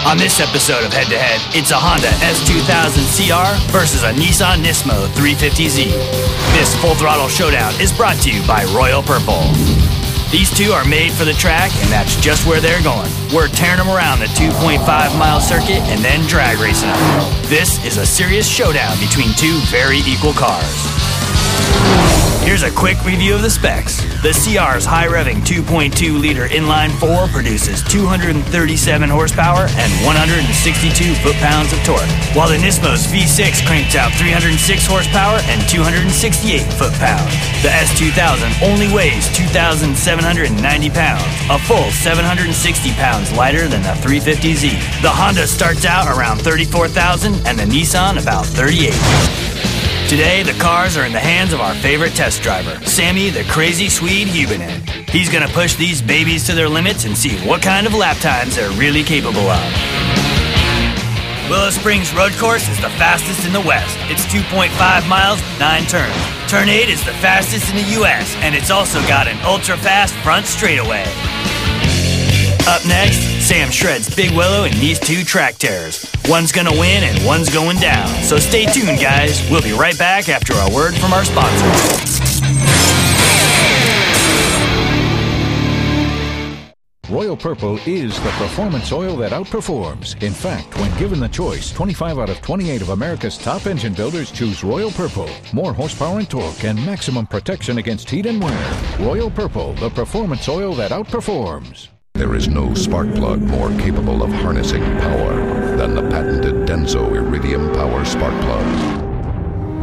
On this episode of Head to Head, it's a Honda S2000 CR versus a Nissan Nismo 350z. This full throttle showdown is brought to you by Royal Purple. These two are made for the track, and that's just where they're going. We're tearing them around the 2.5-mile circuit and then drag racing them. This is a serious showdown between two very equal cars. Here's a quick review of the specs. The CR's high-revving 2.2-liter inline-4 produces 237 horsepower and 162 foot-pounds of torque, while the Nismo's V6 cranks out 306 horsepower and 268 foot-pounds. The S2000 only weighs 2,790 pounds, a full 760 pounds lighter than the 350z. The Honda starts out around $34,000 and the Nissan about $38,000. Today, the cars are in the hands of our favorite test driver, Sammy the Crazy Swede Hubenet. He's gonna push these babies to their limits and see what kind of lap times they're really capable of. Willow Springs Road Course is the fastest in the West. It's 2.5 miles, 9 turns. Turn 8 is the fastest in the US, and it's also got an ultra-fast front straightaway. Up next, Sam shreds Big Willow in these two track terrors. One's gonna win and one's going down. So stay tuned, guys. We'll be right back after a word from our sponsors. Royal Purple is the performance oil that outperforms. In fact, when given the choice, 25 out of 28 of America's top engine builders choose Royal Purple. More horsepower and torque and maximum protection against heat and wear. Royal Purple, the performance oil that outperforms. There is no spark plug more capable of harnessing power than the patented Denso Iridium Power Spark Plugs.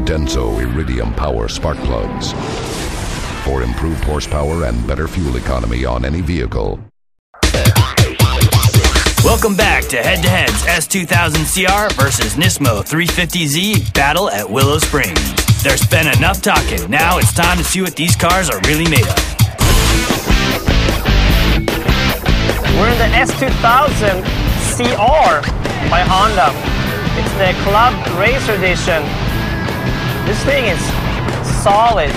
Denso Iridium Power Spark Plugs. For improved horsepower and better fuel economy on any vehicle. Welcome back to Head to Head's S2000 CR versus Nismo 350z battle at Willow Springs. There's been enough talking. Now it's time to see what these cars are really made of. We're in the S2000 CR by Honda. It's the Club Racer Edition. This thing is solid.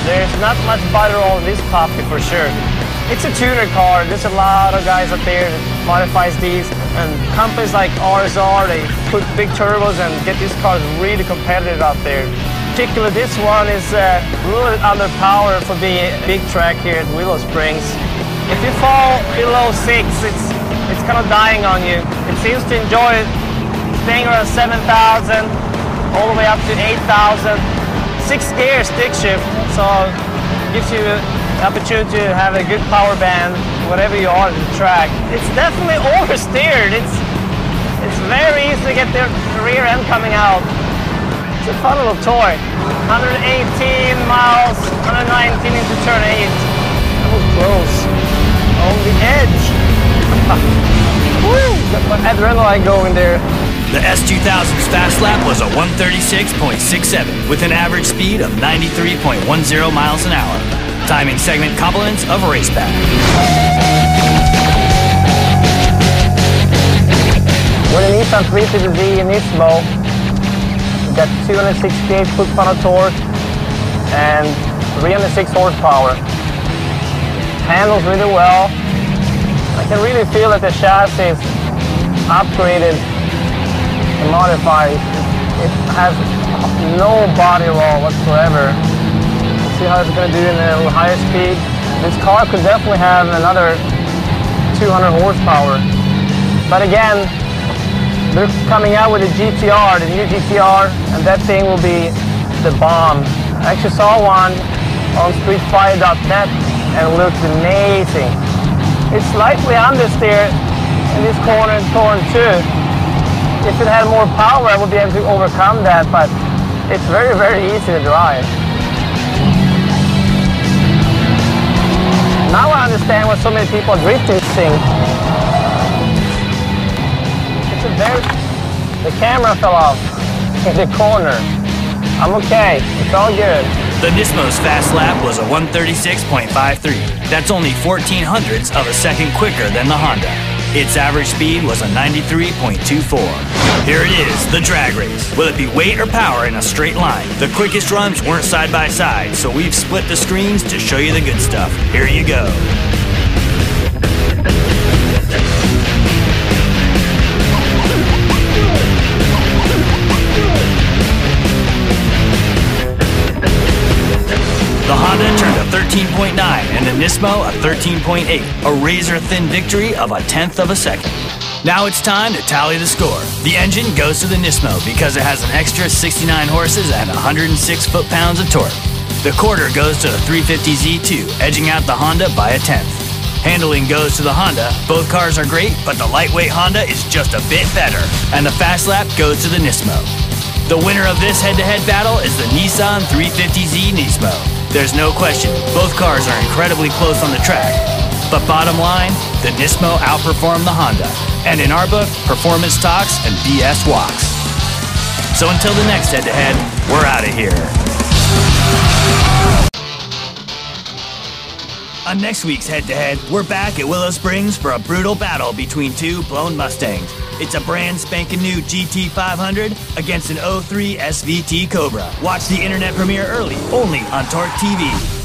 There's not much body roll in this puppy for sure. It's a tuner car. There's a lot of guys out there that modifies these. And companies like RSR, they put big turbos and get these cars really competitive out there. Particularly this one is really underpowered for being a big track here at Willow Springs. If you fall below 6, it's kind of dying on you. It seems to enjoy staying around 7,000, all the way up to 8,000. 6-gear stick shift, so it gives you the opportunity to have a good power band, whatever you are on the track. It's definitely oversteered. It's very easy to get the rear end coming out. It's a fun little toy. 118 miles, 119 into turn 8. That was close. On the edge. Woo! Got my adrenaline going there. The S2000's fast lap was a 136.67 with an average speed of 93.10 miles an hour. Timing segment compliments of Racepack. With a Nissan 350z Nismo, we got 268 foot-pound of torque and 306 horsepower. Handles really well. I can really feel that the chassis is upgraded and modified. It has no body roll whatsoever. Let's see how it's going to do in a little higher speed. This car could definitely have another 200 horsepower. But again, they're coming out with a GTR, the new GTR, and that thing will be the bomb. I actually saw one on streetfire.net. And it looks amazing. It's slightly understeer in this corner and turn 2. If it had more power, I would be able to overcome that, but it's very, very easy to drive. Now I understand why so many people are drifting this thing. The camera fell off in the corner. I'm okay, it's all good. The Nismo's fast lap was a 136.53. That's only 0.14 of a second quicker than the Honda. Its average speed was a 93.24. Here it is, the drag race. Will it be weight or power in a straight line? The quickest runs weren't side by side, so we've split the screens to show you the good stuff. Here you go. 13.9 and the Nismo a 13.8, a razor-thin victory of a tenth of a second. Now it's time to tally the score. The engine goes to the Nismo because it has an extra 69 horses and 106 foot-pounds of torque. The quarter goes to the 350z too, edging out the Honda by a tenth. Handling goes to the Honda. Both cars are great, but the lightweight Honda is just a bit better. And the fast lap goes to the Nismo. The winner of this head-to-head battle is the Nissan 350z Nismo. There's no question, both cars are incredibly close on the track. But bottom line, the Nismo outperformed the Honda. And in our book, performance talks and BS walks. So until the next head-to-head, we're out of here. On next week's head-to-head, we're back at Willow Springs for a brutal battle between two blown Mustangs. It's a brand spanking new GT500 against an 03 SVT Cobra. Watch the internet premiere early, only on Torque TV.